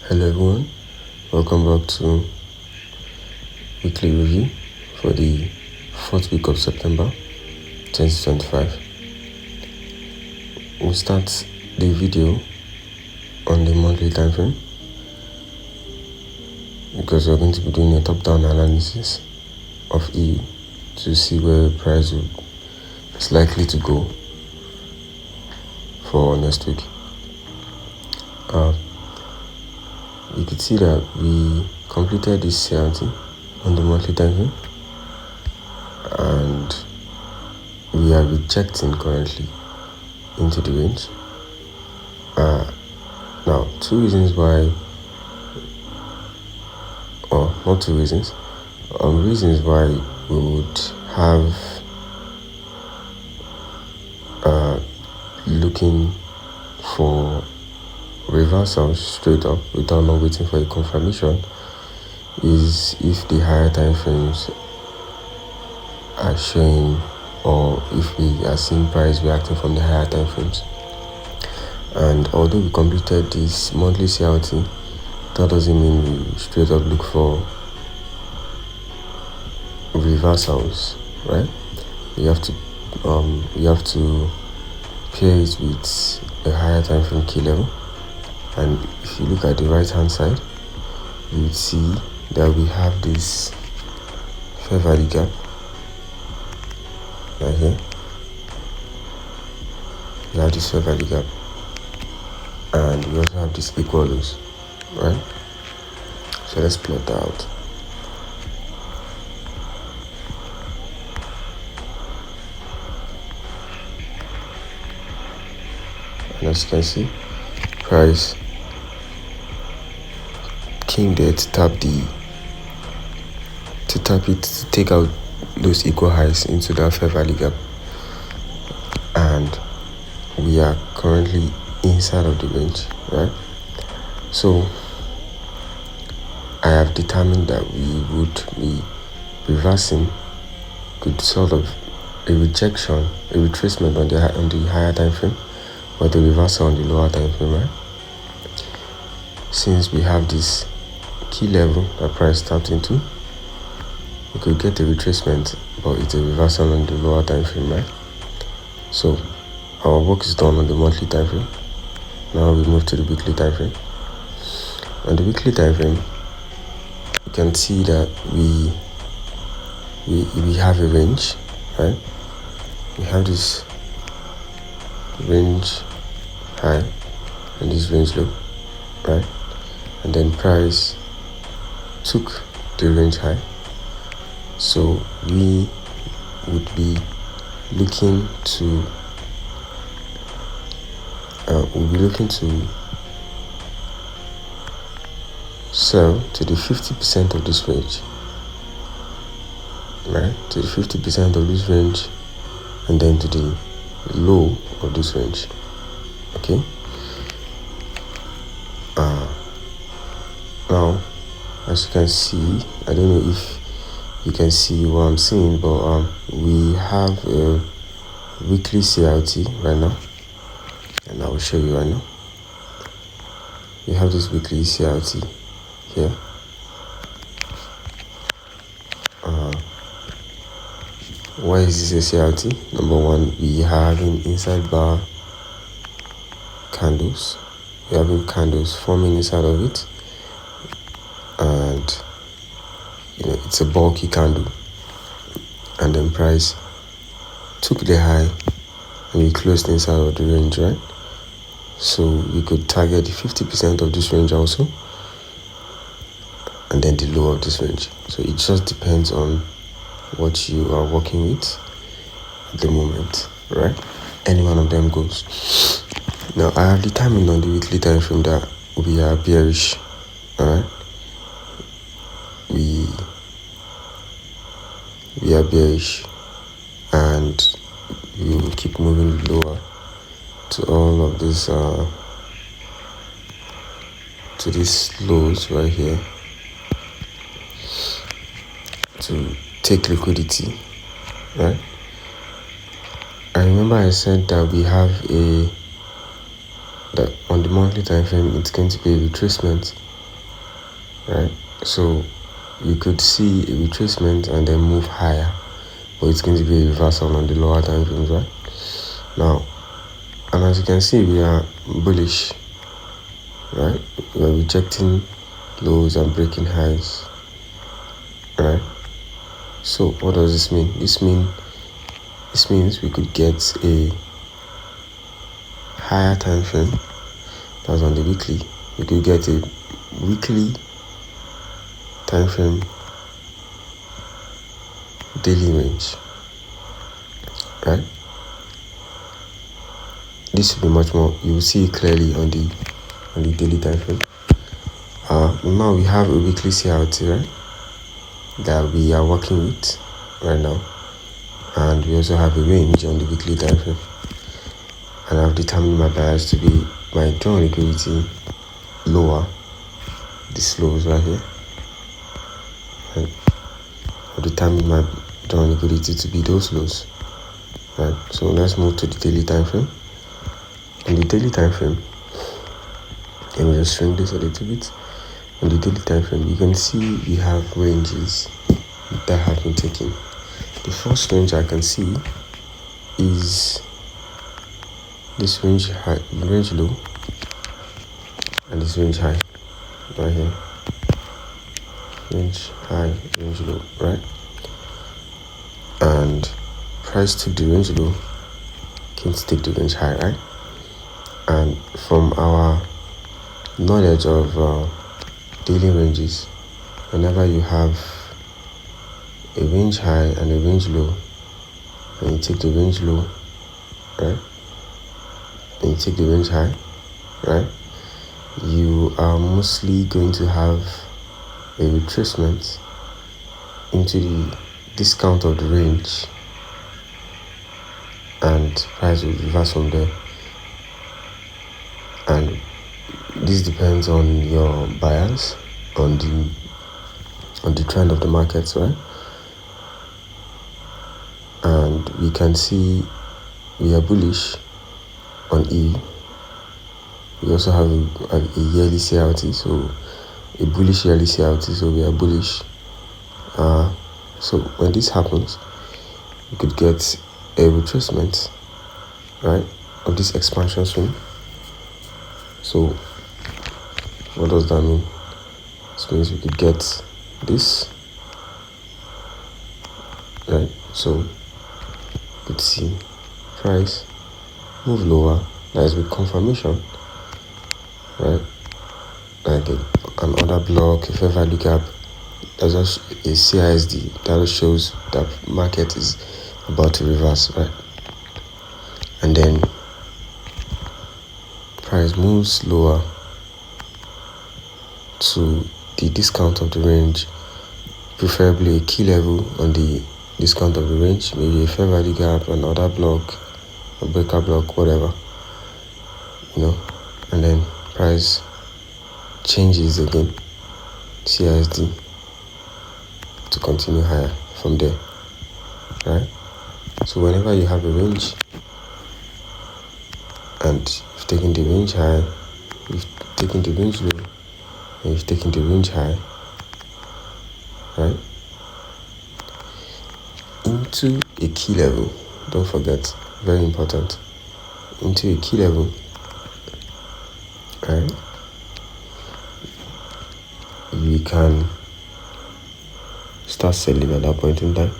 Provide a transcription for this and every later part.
Hello everyone, welcome back to weekly review for the 4th week of September 2025. We'll start the video on the monthly time frame because we're going to be doing a top-down analysis of EU to see where price is likely to go for next week. You can see that we completed this CRT on the monthly time frame and we are rejecting currently into the range. Now, two reasons why, or not two reasons, reasons why we would have looking for reversals straight up without not waiting for a confirmation is if the higher time frames are showing, or if we are seeing price reacting from the higher time frames. And although we completed this monthly CRT, that doesn't mean we straight up look for reversals, right? You have to pair it with a higher time frame key level. And if you look at the right hand side, you would see that we have this fair value gap right here. We have this fair value gap, and we also have this equal lows, right? So let's plot that out. And as you can see, price came there to tap it to take out those equal highs into that fair value gap, and we are currently inside of the range, right? So I have determined that we would be reversing good sort of a rejection, a retracement on the higher time frame, but the reversal on the lower time frame, right? Since we have this key level that price tapped into, we could get a retracement, but it's a reversal on the lower time frame, right? So our work is done on the monthly time frame. Now we move to the weekly time frame. On the weekly time frame, you can see that we have a range, right? We have this range high and this range low, right? And then price took the range high, so we would be looking to sell to the 50% of this range, right? To the 50% of this range, and then to the low of this range. Okay. Now, as you can see, I don't know if you can see what I'm seeing, but we have a weekly CRT right now, and I will show you right now. We have this weekly CRT here. Why is this a CRT? Number one, we are having inside bar candles. We are having candles forming inside of it, and it's a bulky candle, and then price took the high and we closed inside of the range, right? So we could target the 50% of this range also, and then the low of this range. So it just depends on what you are working with at the moment, right? Any one of them goes. Now I have determined on the weekly time frame that we are bearish, alright? We are bearish, and we will keep moving lower to all of this to these lows right here to take liquidity, right? I remember I said that we have that on the monthly time frame it's going to be a retracement right? So you could see a retracement and then move higher, but it's going to be a reversal on the lower time frames, right? Now, and as you can see, we are bullish, right? We are rejecting lows and breaking highs, right? So what does this mean? This means we could get a higher time frame. That's on the weekly. We could get a weekly time frame daily range, right? This will be much more, you will see it clearly on the daily time frame. Now we have a weekly CRT, right, that we are working with right now, and we also have a range on the weekly time frame, and I've determined my bias to be my drawn liquidity lower, this lows right here, and I've determined my drawn liquidity to be those lows, right? So let's move to the daily time frame. On the daily time frame, let me just shrink this a little bit. On the daily time frame, you can see we have ranges that have been taken. The first range I can see is this range high, range low, and this range high right here. Range high, range low, right? And price took the range low, came to take the range high, right? And from our knowledge of daily ranges, whenever you have a range high and a range low, and you take the range low, right, and you take the range high, right, you are mostly going to have a retracement into the discount of the range, and price will reverse from there. And this depends on your bias on the trend of the markets, right? And we can see we are bullish on E. We also have a yearly CRT, so a bullish yearly CRT, so we are bullish. So when this happens, we could get a retracement, right, of this expansion swing. So what does that mean? This means we could get this, right? So you could see price move lower, that is with confirmation, right? Like an order block, a fair value gap, that's just a CISD that just shows that market is about to reverse, right? And then price moves lower to the discount of the range, preferably a key level on the discount of the range, maybe a fair value gap, an order block, a breaker block, whatever, and then price changes again, CISD, to continue higher from there, right? So whenever you have a range and you've taken the range high, you've taken the range low, and you've taken the range high, right, into a key level, don't forget, very important, into a key level, right, we can start selling at that point in time.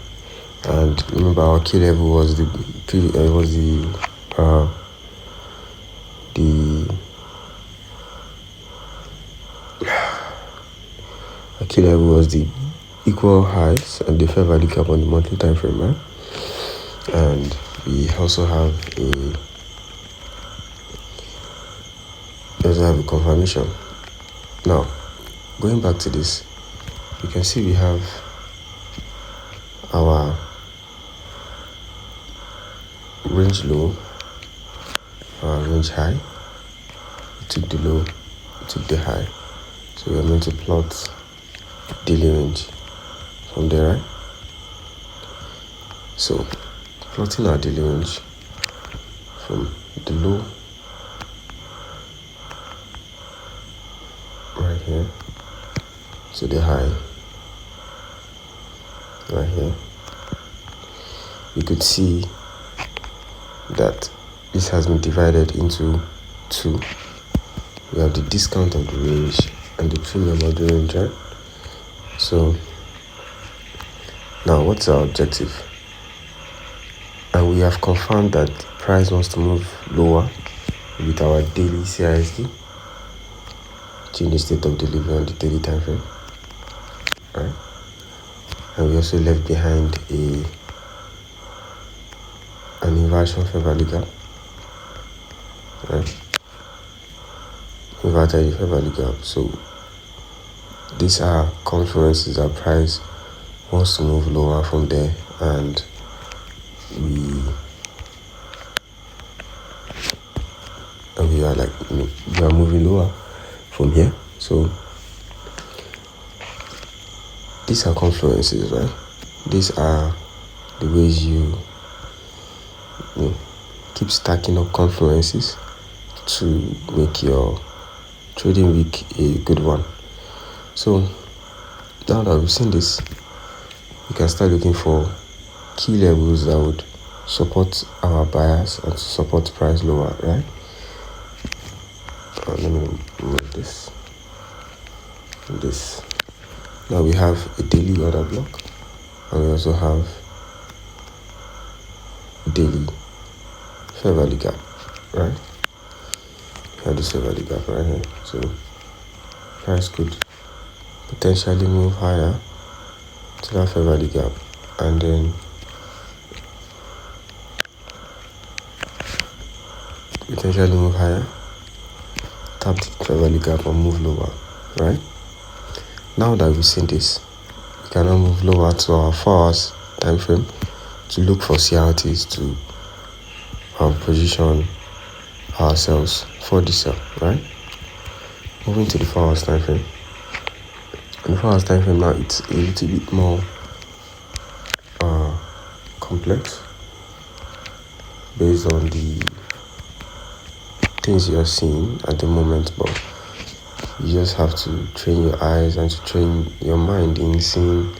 And remember, our key level was the key level was the equal highs and the fair value gap on the monthly time frame, right? And we also have a confirmation. Now, going back to this, you can see we have our range low, our range high. We took the low, we took the high. So we are going to plot daily range from there, right? So plotting our daily range from the low right here to the high right here, you could see that this has been divided into two. We have the discount of the range and the premium of the range, right? So now what's our objective? And we have confirmed that price wants to move lower with our daily CISD, change the state of delivery on the daily time frame, right? And we also left behind an inversion fair value gap, right? Inverted fair value gap. So these are confluences that price wants to move lower from there, and we are like, we are moving lower from here. So these are confluences, right? These are the ways you keep stacking up confluences to make your trading week a good one. So now that we've seen this, we can start looking for key levels that would support our buyers and support price lower, right? Let me move this. Now we have a daily order block, and we also have daily fair value gap, right? We have this fair value gap right here. So price could potentially move higher to that fair value gap, and then potentially move higher, tap the fair value gap and move lower, right? Now that we've seen this, we can now move lower to our 4 hours time frame to look for CRTs to position ourselves for the sell, right? Moving to the 4 hours time frame. In the 4 hours time frame now, it's a little bit more complex based on the things you're seeing at the moment, but you just have to train your eyes and to train your mind in seeing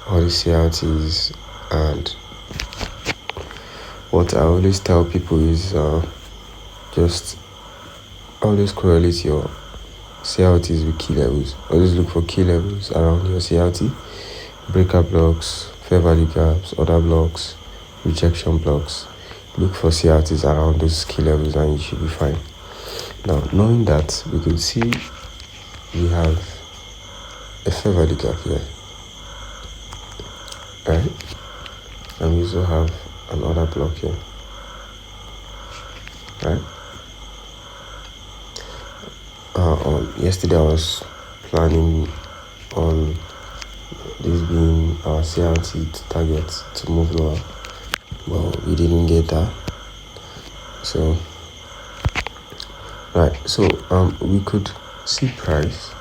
all the CRTs. And what I always tell people is just always correlate your CRTs with key levels. Always look for key levels around your CRT, breaker blocks, fair value gaps, order blocks, rejection blocks. Look for CRTs around those key levels and you should be fine. Now, knowing that, we can see we have a fair value gap here, right? And we also have an order block here, right? Yesterday I was planning on this being our CRT target to move lower, but we didn't get that. So right, so we could see price,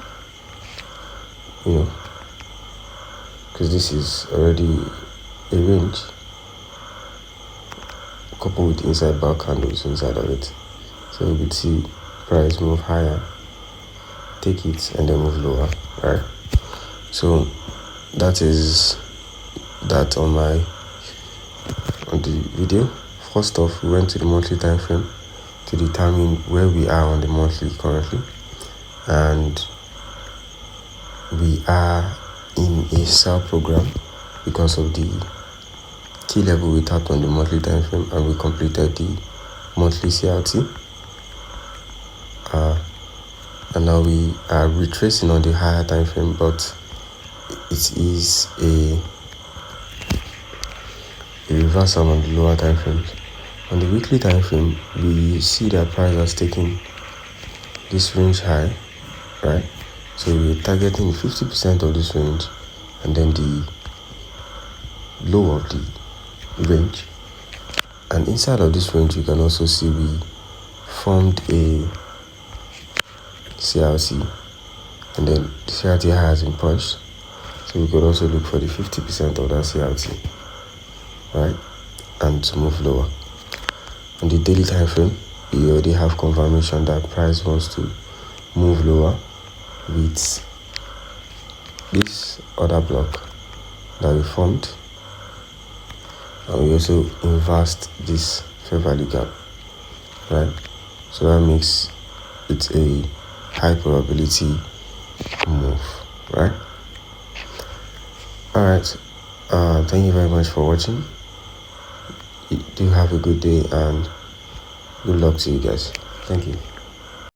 because this is already a range coupled with inside bar candles inside of it. So we could see price move higher, take it, and then move lower, right? So that is that on the video. First off, we went to the monthly time frame to determine where we are on the monthly currently, and we are in a sell program because of the key level we tapped on the monthly time frame, and we completed the monthly CRT. And now we are retracing on the higher time frame, but it is a reversal on the lower time frames. On the weekly time frame, we see that price has taken this range high, right? So we're targeting 50% of this range and then the low of the range. And inside of this range, you can also see we formed a CRC, and then the CRT has been pushed. So we could also look for the 50% of that CRT, right? And to move lower. On the daily time frame, we already have confirmation that price wants to move lower with this other block that we formed, and we also inversed this fair value gap, right? So that makes it a high probability move, right? All right. Thank you very much for watching. Do have a good day and good luck to you guys. Thank you.